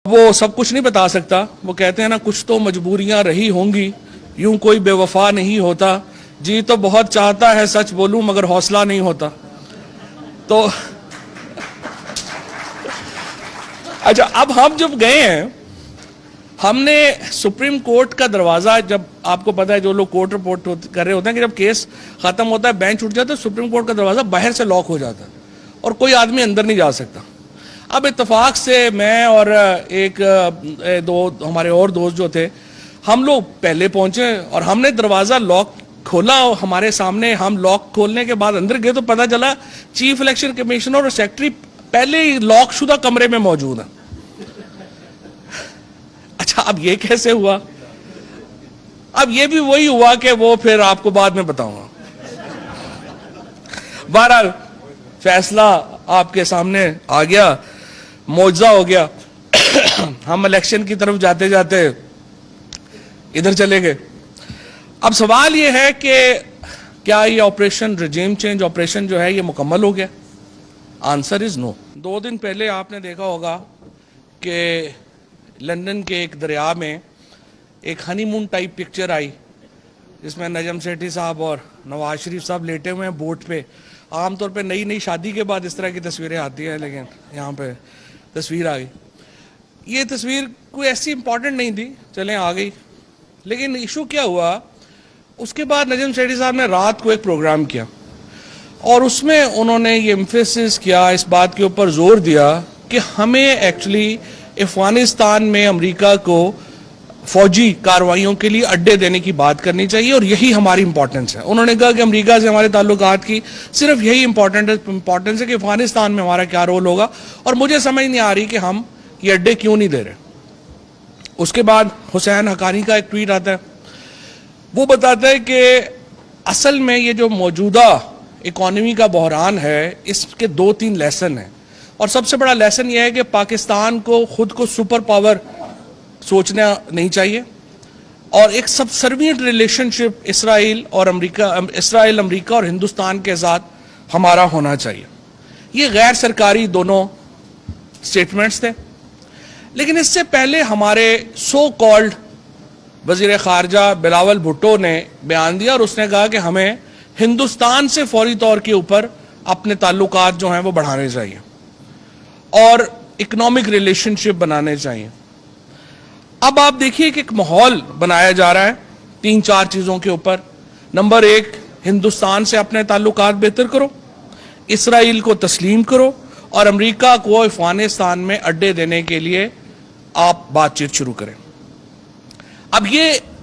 وہ سب کچھ نہیں بتا سکتا. وہ کہتے ہیں نا کچھ تو مجبوریاں رہی ہوں گی, یوں کوئی بے وفا نہیں ہوتا, جی تو بہت چاہتا ہے سچ بولوں مگر حوصلہ نہیں ہوتا. تو اچھا, اب ہم جب گئے ہیں, ہم نے سپریم کورٹ کا دروازہ, جب آپ کو پتا ہے جو لوگ کورٹ رپورٹ کر رہے ہوتے ہیں کہ جب کیس ختم ہوتا ہے بینچ اٹھ جاتا ہے, سپریم کورٹ کا دروازہ باہر سے لاک ہو جاتا ہے اور کوئی آدمی اندر نہیں جا سکتا. اب اتفاق سے میں اور ایک دو ہمارے اور دوست جو تھے, ہم لوگ پہلے پہنچے اور ہم نے دروازہ لاک کھولا. ہمارے سامنے ہم لاک کھولنے کے بعد اندر گئے تو پتا چلا چیف الیکشن کمیشنر اور سیکرٹری پہلے ہی لاک شدہ کمرے میں موجود ہیں. اچھا, اب یہ کیسے ہوا؟ اب یہ بھی وہی ہوا کہ وہ پھر آپ کو بعد میں بتاؤں گا. بہرحال فیصلہ آپ کے سامنے آ گیا, معجزہ ہو گیا. ہم الیکشن کی طرف جاتے جاتے ادھر چلے گئے. اب سوال یہ ہے کہ کیا یہ آپریشن رجیم چینج آپریشن جو ہے یہ مکمل ہو گیا؟ آنسر از نو. 2 دن پہلے آپ نے دیکھا ہوگا کہ لندن کے ایک دریا میں ایک ہنی مون ٹائپ پکچر آئی جس میں نجم سیٹھی صاحب اور نواز شریف صاحب لیٹے ہوئے ہیں بوٹ پہ. عام طور پہ نئی شادی کے بعد اس طرح کی تصویریں آتی ہیں, لیکن یہاں پہ تصویر آ گئی. یہ تصویر کوئی ایسی امپورٹنٹ نہیں تھی, چلیں آ گئی. لیکن ایشو کیا ہوا, اس کے بعد نجم سیٹھی صاحب نے رات کو ایک پروگرام کیا اور اس میں انہوں نے یہ ایمفیسس کیا, اس بات کے اوپر زور دیا کہ ہمیں ایکچولی افغانستان میں امریکہ کو فوجی کارروائیوں کے لیے اڈے دینے کی بات کرنی چاہیے اور یہی ہماری امپورٹنس ہے. انہوں نے کہا کہ امریکہ سے ہمارے تعلقات کی صرف یہی امپورٹنس ہے کہ افغانستان میں ہمارا کیا رول ہوگا, اور مجھے سمجھ نہیں آ رہی کہ ہم یہ اڈے کیوں نہیں دے رہے. اس کے بعد حسین حقانی کا ایک ٹویٹ آتا ہے, وہ بتاتا ہے کہ اصل میں یہ جو موجودہ اکانومی کا بحران ہے اس کے 2-3 لیسن ہیں, اور سب سے بڑا لیسن یہ ہے کہ پاکستان کو خود کو سپر پاور سوچنا نہیں چاہیے, اور ایک سبسروینٹ ریلیشن شپ اسرائیل امریکہ اور ہندوستان کے ساتھ ہمارا ہونا چاہیے. یہ غیر سرکاری دونوں سٹیٹمنٹس تھے. لیکن اس سے پہلے ہمارے سو کالڈ وزیر خارجہ بلاول بھٹو نے بیان دیا اور اس نے کہا کہ ہمیں ہندوستان سے فوری طور کے اوپر اپنے تعلقات جو ہیں وہ بڑھانے چاہیے اور اکنامک ریلیشن شپ بنانے چاہیے. اب آپ دیکھیے کہ ایک ماحول بنایا جا رہا ہے 3-4 چیزوں کے اوپر. نمبر 1, ہندوستان سے اپنے تعلقات بہتر کرو, اسرائیل کو تسلیم کرو, اور امریکہ کو افغانستان میں اڈے دینے کے لیے آپ بات چیت شروع کریں. اب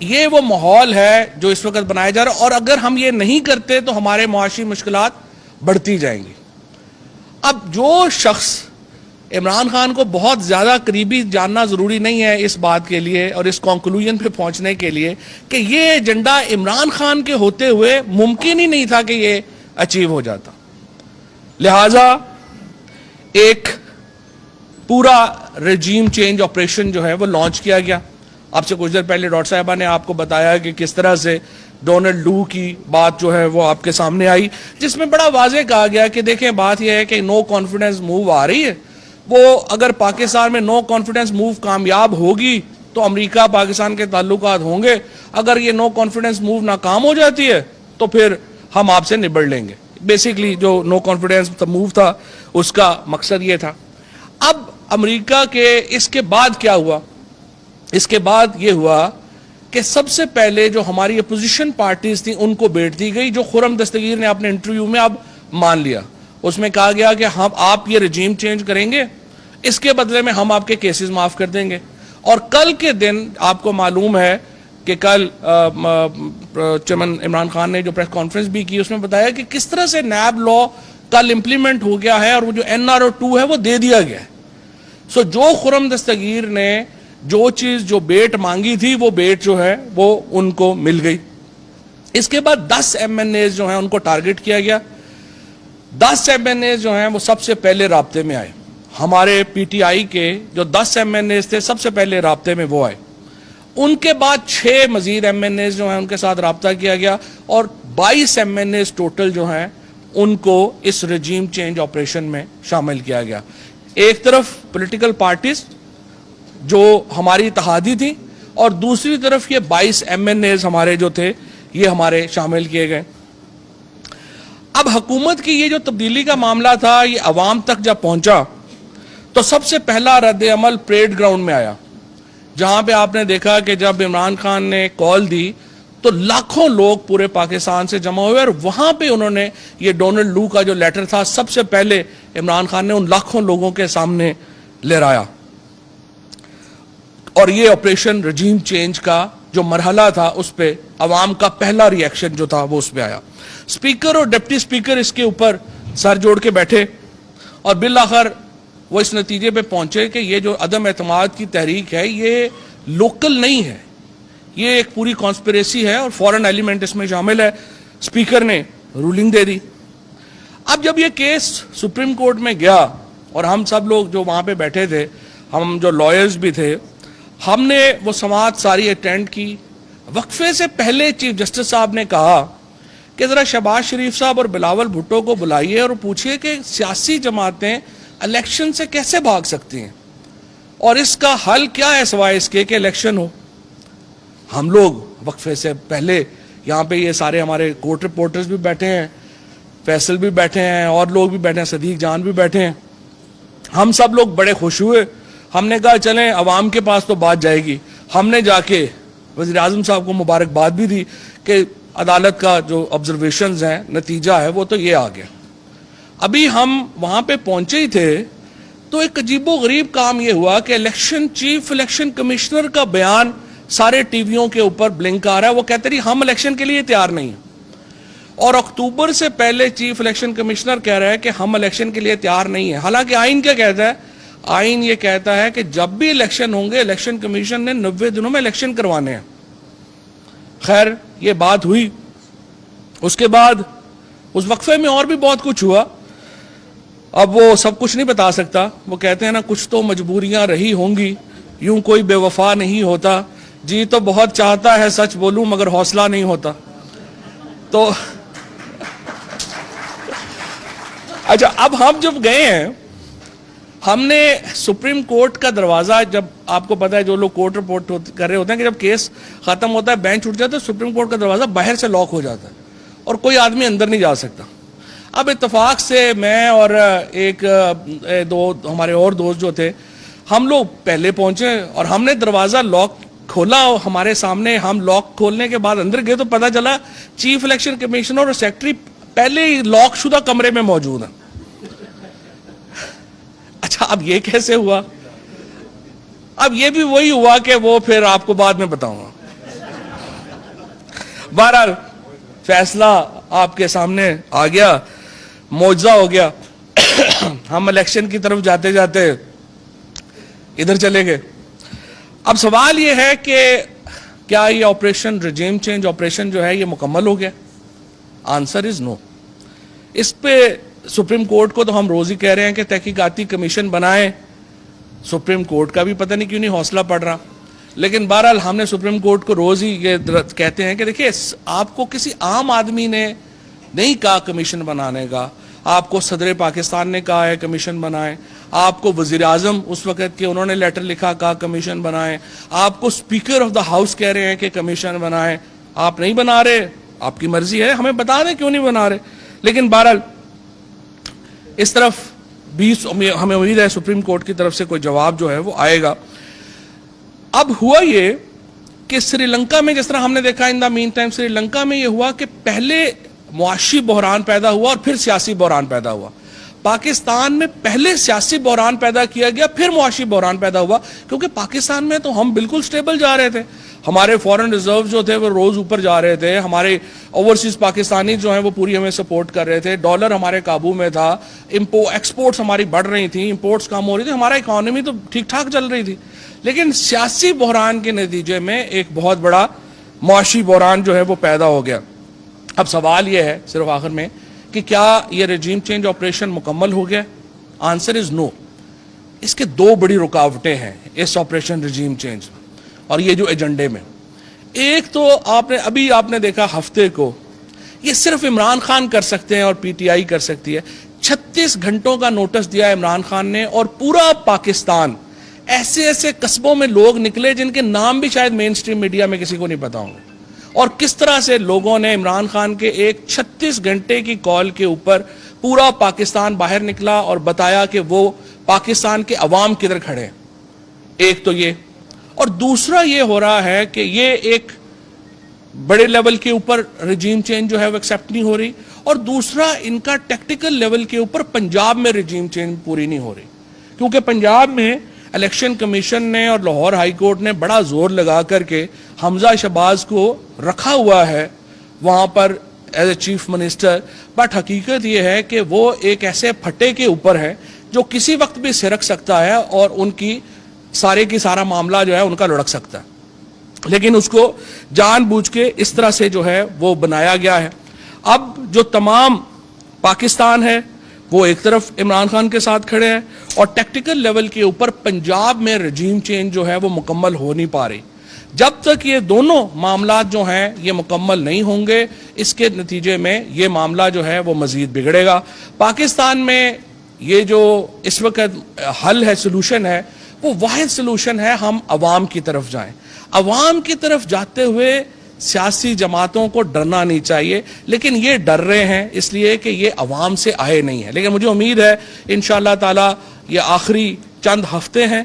یہ وہ ماحول ہے جو اس وقت بنایا جا رہا ہے, اور اگر ہم یہ نہیں کرتے تو ہمارے معاشی مشکلات بڑھتی جائیں گی. اب جو شخص عمران خان کو بہت زیادہ قریبی جاننا ضروری نہیں ہے اس بات کے لیے اور اس کنکلوژن پہ پہنچنے کے لیے کہ یہ ایجنڈا عمران خان کے ہوتے ہوئے ممکن ہی نہیں تھا کہ یہ اچیو ہو جاتا. لہٰذا ایک پورا رجیم چینج آپریشن جو ہے وہ لانچ کیا گیا. آپ سے کچھ دیر پہلے ڈاکٹر صاحبہ نے آپ کو بتایا کہ کس طرح سے ڈونلڈ لو کی بات جو ہے وہ آپ کے سامنے آئی, جس میں بڑا واضح کہا گیا کہ دیکھیں بات یہ ہے کہ نو کانفیڈنس موو آ رہی ہے. وہ اگر پاکستان میں نو کانفیڈنس موو کامیاب ہوگی تو امریکہ پاکستان کے تعلقات ہوں گے. اگر یہ نو کانفیڈنس موو ناکام ہو جاتی ہے تو پھر ہم آپ سے نبڑ لیں گے. بیسیکلی جو نو کانفیڈنس موو تھا اس کا مقصد یہ تھا. اب امریکہ کے اس کے بعد کیا ہوا؟ اس کے بعد یہ ہوا کہ سب سے پہلے جو ہماری اپوزیشن پارٹیز تھیں ان کو بیٹ دی گئی, جو خرم دستگیر نے اپنے انٹرویو میں اب مان لیا. اس میں کہا گیا کہ آپ یہ رجیم چینج کریں گے, اس کے بدلے میں ہم آپ کے کیسز معاف کر دیں گے. اور کل کے دن آپ کو معلوم ہے کہ کل چیئرمین عمران خان نے جو پریس کانفرنس بھی کی اس میں بتایا کہ کس طرح سے نیب لا کل امپلیمنٹ ہو گیا ہے اور وہ جو NRO 2 ہے وہ دے دیا گیا ہے. سو جو خرم دستگیر نے جو چیز جو بیٹ مانگی تھی وہ بیٹ جو ہے وہ ان کو مل گئی. اس کے بعد 10 MNAs جو ہیں ان کو ٹارگٹ کیا گیا. 10 MNAs جو ہیں وہ سب سے پہلے رابطے میں آئے. ہمارے PTI کے جو 10 MNAs تھے سب سے پہلے رابطے میں وہ آئے. ان کے بعد 6 مزید MNAs جو ہیں ان کے ساتھ رابطہ کیا گیا اور 22 MNAs ٹوٹل جو ہیں ان کو اس رجیم چینج آپریشن میں شامل کیا گیا. ایک طرف پولیٹیکل پارٹیز جو ہماری اتحادی تھی، اور دوسری طرف یہ 22 MNAs ہمارے جو تھے یہ ہمارے شامل کیے گئے۔ اب حکومت کی یہ جو تبدیلی کا معاملہ تھا یہ عوام تک جب پہنچا تو سب سے پہلا رد عمل پریڈ گراؤنڈ میں آیا، جہاں پہ آپ نے دیکھا کہ جب عمران خان نے کال دی تو لاکھوں لوگ پورے پاکستان سے جمع ہوئے، اور وہاں پہ انہوں نے یہ ڈونلڈ لو کا جو لیٹر تھا سب سے پہلے عمران خان نے ان لاکھوں لوگوں کے سامنے لہرایا، اور یہ آپریشن رجیم چینج کا جو مرحلہ تھا اس پہ عوام کا پہلا ری ایکشن جو تھا وہ اس پہ آیا۔ اسپیکر اور ڈپٹی اسپیکر اس کے اوپر سر جوڑ کے بیٹھے، اور بالآخر وہ اس نتیجے پہ پہنچے کہ یہ جو عدم اعتماد کی تحریک ہے یہ لوکل نہیں ہے، یہ ایک پوری کانسپریسی ہے اور فورن ایلیمنٹ اس میں شامل ہے۔ اسپیکر نے رولنگ دے دی۔ اب جب یہ کیس سپریم کورٹ میں گیا اور ہم سب لوگ جو وہاں پہ بیٹھے تھے، ہم جو لائرز بھی تھے، ہم نے وہ سماعت ساری اٹینڈ کی۔ وقفے سے پہلے چیف جسٹس صاحب نے کہا کہ ذرا شہباز شریف صاحب اور بلاول بھٹو کو بلائیے اور پوچھئے کہ سیاسی جماعتیں الیکشن سے کیسے بھاگ سکتی ہیں، اور اس کا حل کیا ہے سوائے اس کے کہ الیکشن ہو۔ ہم لوگ وقفے سے پہلے یہاں پہ یہ سارے ہمارے کورٹ رپورٹرز بھی بیٹھے ہیں، فیصل بھی بیٹھے ہیں، اور لوگ بھی بیٹھے ہیں، صدیق جان بھی بیٹھے ہیں، ہم سب لوگ بڑے خوش ہوئے۔ ہم نے کہا چلیں عوام کے پاس تو بات جائے گی۔ ہم نے جا کے وزیر اعظم صاحب کو مبارکباد بھی دی کہ عدالت کا جو آبزرویشنز ہیں نتیجہ ہے وہ تو یہ آ گیا۔ ابھی ہم وہاں پہ پہنچے ہی تھے تو ایک عجیب و غریب کام یہ ہوا کہ چیف الیکشن کمشنر کا بیان سارے ٹی ویوں کے اوپر بلنک آ رہا ہے، وہ کہتے رہی ہم الیکشن کے لیے تیار نہیں ہیں، اور اکتوبر سے پہلے چیف الیکشن کمشنر کہہ رہا ہے کہ ہم الیکشن کے لیے تیار نہیں ہیں۔ حالانکہ آئین کیا کہتا ہے؟ آئین یہ کہتا ہے کہ جب بھی الیکشن ہوں گے الیکشن کمیشن نے 90 دنوں میں الیکشن کروانے ہیں۔ خیر یہ بات ہوئی، اس کے بعد اس وقفے میں اور بھی بہت کچھ ہوا، اب وہ سب کچھ نہیں بتا سکتا۔ وہ کہتے ہیں نا کچھ تو مجبوریاں رہی ہوں گی، یوں کوئی بے وفا نہیں ہوتا، جی تو بہت چاہتا ہے سچ بولوں مگر حوصلہ نہیں ہوتا۔ تو اچھا اب ہم جب گئے ہیں، ہم نے سپریم کورٹ کا دروازہ، جب آپ کو پتا ہے جو لوگ کورٹ رپورٹ کر رہے ہوتے ہیں کہ جب کیس ختم ہوتا ہے بینچ اٹھ جاتا ہے، سپریم کورٹ کا دروازہ باہر سے لاک ہو جاتا ہے اور کوئی آدمی اندر نہیں جا سکتا۔ اب اتفاق سے میں اور ایک دو ہمارے اور دوست جو تھے، ہم لوگ پہلے پہنچے اور ہم نے دروازہ لاک کھولا، اور ہمارے سامنے ہم لاک کھولنے کے بعد اندر گئے تو پتا چلا چیف الیکشن کمشنر اور سیکرٹری پہلے ہی لاک شدہ کمرے میں موجود ہیں۔ اچھا اب یہ کیسے ہوا؟ اب یہ بھی وہی ہوا کہ وہ پھر آپ کو بعد میں بتاؤں گا۔ بہرحال فیصلہ آپ کے سامنے آ گیا، معجزہ ہو گیا۔ ہم الیکشن کی طرف جاتے جاتے ادھر چلے گئے۔ اب سوال یہ ہے کہ کیا یہ آپریشن رجیم چینج آپریشن جو ہے یہ مکمل ہو گیا؟ آنسر از نو۔ اس پہ سپریم کورٹ کو تو ہم روز ہی کہہ رہے ہیں کہ تحقیقاتی کمیشن بنائیں، سپریم کورٹ کا بھی پتہ نہیں کیوں نہیں حوصلہ پڑ رہا، لیکن بہرحال ہم نے سپریم کورٹ کو روز ہی یہ کہتے ہیں کہ دیکھیں آپ کو کسی عام آدمی نے نہیں کہا کمیشن بنانے کا، آپ کو صدر پاکستان نے کہا ہے کمیشن بنائیں، آپ کو وزیر اعظم اس وقت کے انہوں نے لیٹر لکھا کہا کمیشن بنائیں، آپ کو اسپیکر آف دا ہاؤس کہہ رہے ہیں کہ کمیشن بنائیں، آپ نہیں بنا رہے، آپ کی مرضی ہے، ہمیں بتا دیں کیوں نہیں بنا رہے۔ لیکن بہرحال اس طرف بھی ہمیں امید ہے سپریم کورٹ کی طرف سے کوئی جواب جو ہے وہ آئے گا۔ اب ہوا یہ کہ سری لنکا میں جس طرح ہم نے دیکھا ان دا مین ٹائم سری لنکا میں یہ ہوا کہ پہلے معاشی بحران پیدا ہوا اور پھر سیاسی بحران پیدا ہوا۔ پاکستان میں پہلے سیاسی بحران پیدا کیا گیا پھر معاشی بحران پیدا ہوا، کیونکہ پاکستان میں تو ہم بالکل سٹیبل جا رہے تھے، ہمارے فورن ریزرو جو تھے وہ روز اوپر جا رہے تھے، ہمارے اوورسیز پاکستانی جو ہیں وہ پوری ہمیں سپورٹ کر رہے تھے، ڈالر ہمارے قابو میں تھا، ایکسپورٹس ہماری بڑھ رہی تھیں، امپورٹس کم ہو رہی تھی، ہمارا اکانومی تو ٹھیک ٹھاک چل رہی تھی۔ لیکن سیاسی بحران کے نتیجے میں ایک بہت بڑا معاشی بحران جو ہے وہ پیدا ہو گیا۔ اب سوال یہ ہے صرف آخر میں کہ کیا یہ رجیم چینج آپریشن مکمل ہو گیا؟ آنسر از نو۔ اس کے دو بڑی رکاوٹیں ہیں اس آپریشن رجیم چینج اور یہ جو ایجنڈے میں۔ ایک تو آپ نے دیکھا ہفتے کو یہ صرف عمران خان کر سکتے ہیں اور پی ٹی آئی کر سکتی ہے۔ 36 گھنٹوں کا نوٹس دیا عمران خان نے اور پورا پاکستان ایسے ایسے قصبوں میں لوگ نکلے جن کے نام بھی شاید مین سٹریم میڈیا میں کسی کو نہیں پتا ہوں گے, اور کس طرح سے لوگوں نے عمران خان کے ایک 36 گھنٹے کی کال کے اوپر پورا پاکستان باہر نکلا اور بتایا کہ وہ پاکستان کے عوام کدھر کھڑے ہیں. ایک تو یہ, اور دوسرا یہ ہو رہا ہے کہ یہ ایک بڑے لیول کے اوپر رجیم چینج جو ہے وہ ایکسیپٹ نہیں ہو رہی, اور دوسرا ان کا ٹیکٹیکل لیول کے اوپر پنجاب میں رجیم چینج پوری نہیں ہو رہی, کیونکہ پنجاب میں الیکشن کمیشن نے اور لاہور ہائی کورٹ نے بڑا زور لگا کر کے حمزہ شہباز کو رکھا ہوا ہے وہاں پر as a chief minister, but حقیقت یہ ہے کہ وہ ایک ایسے پھٹے کے اوپر ہے جو کسی وقت بھی سرک سکتا ہے اور ان کی سارا معاملہ جو ہے ان کا لڑک سکتا ہے, لیکن اس کو جان بوجھ کے اس طرح سے جو ہے وہ بنایا گیا ہے. اب جو تمام پاکستان ہے وہ ایک طرف عمران خان کے ساتھ کھڑے ہیں, اور ٹیکٹیکل لیول کے اوپر پنجاب میں رجیم چینج جو ہے وہ مکمل ہو نہیں پا رہی. جب تک یہ دونوں معاملات جو ہیں یہ مکمل نہیں ہوں گے, اس کے نتیجے میں یہ معاملہ جو ہے وہ مزید بگڑے گا. پاکستان میں یہ جو اس وقت حل ہے, سلوشن ہے, وہ واحد سلوشن ہے ہم عوام کی طرف جائیں. عوام کی طرف جاتے ہوئے سیاسی جماعتوں کو ڈرنا نہیں چاہیے, لیکن یہ ڈر رہے ہیں اس لیے کہ یہ عوام سے آئے نہیں ہیں. لیکن مجھے امید ہے انشاءاللہ تعالی یہ آخری چند ہفتے ہیں,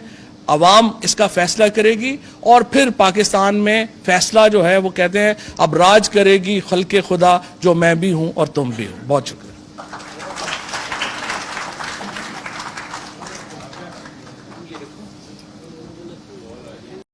عوام اس کا فیصلہ کرے گی, اور پھر پاکستان میں فیصلہ جو ہے وہ کہتے ہیں اب راج کرے گی خلق خدا, جو میں بھی ہوں اور تم بھی ہوں. بہت شکریہ.